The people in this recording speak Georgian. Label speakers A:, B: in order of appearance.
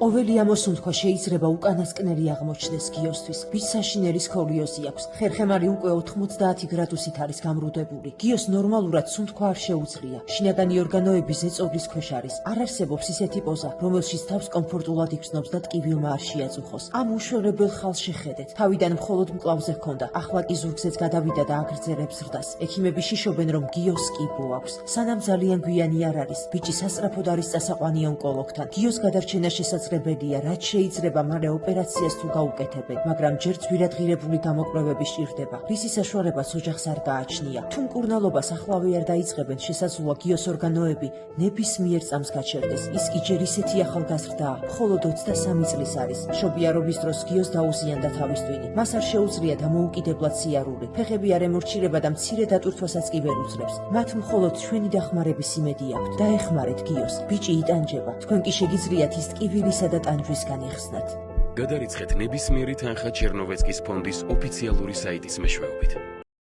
A: ყოველი ამოსუნთქვა შეიძლება უკანასკნელი აღმოჩნდეს გიოსთვის. ვის საშინელი სკოლიოზი აქვს. ხერხემალი უკვე 90 გრადუსით არის გამრუდებული. გიოს ნორმალურად სუნთქვა არ შეუძლია. შინაგანი ორგანოები ზეწოლის ქვეშ არის. არ არსებობს ისეთი პოზა, რომელშიც თავს კომფორტულად იგრძნობს და ტკივილმა არ შეაწუხოს. ამ უშველებელ ხალს შეხედეთ. თავიდან მხოლოდ მკლავზე ჰქონდა, ახლა კი ზურგზეც გადავიდა და აგრძელებს ზრდას. ექიმები შიშობენ, რომ გიოს კიბო აქვს. სანამ ძალიან გვიანი არ არის, ბიჭი სასწრაფოდ არის წასაყვანი ონკოლოგთან. გიოს გადარჩენა შესაძლებელია, რაც შეიძლება მალე ოპერაციას თუ გაუკეთებენ, მაგრამ ჯერ ძვირადღირებული გამოკვლევები სჭირდება, რისი საშუალებაც ოჯახს არ გააჩნია. თუ მკურნალობას ახლავე არ დაიწყებენ, შესაძლოა გიოს ორგანოები ნებისმიერ წამს გაჩერდეს. ის კი ჯერ ისეთი ახალგაზრდაა, მხოლოდ 23 წლის არის. მშობიარობის დროს გიოს დაუზიანდა თავის ტვინი. მას არ შეუძლია დამოუკიდებლად სიარული. ფეხები არ ემორჩილება და მცირე დატვირთვასაც კი ვერ უძლებს. მათ მხოლოდ ჩვენი დახმარების იმედი აქვთ. დაეხმარეთ გიოს. ბიჭი იტანჯება. თქვენ კი შეგიძლიათ ის ტკივილისა და ტანჯვისგან იხსნათ.
B: გადარიცხეთ ნებისმიერი თანხა ჩერნოვეცკის ფონდის ოფიციალური საიტის მეშვეობით.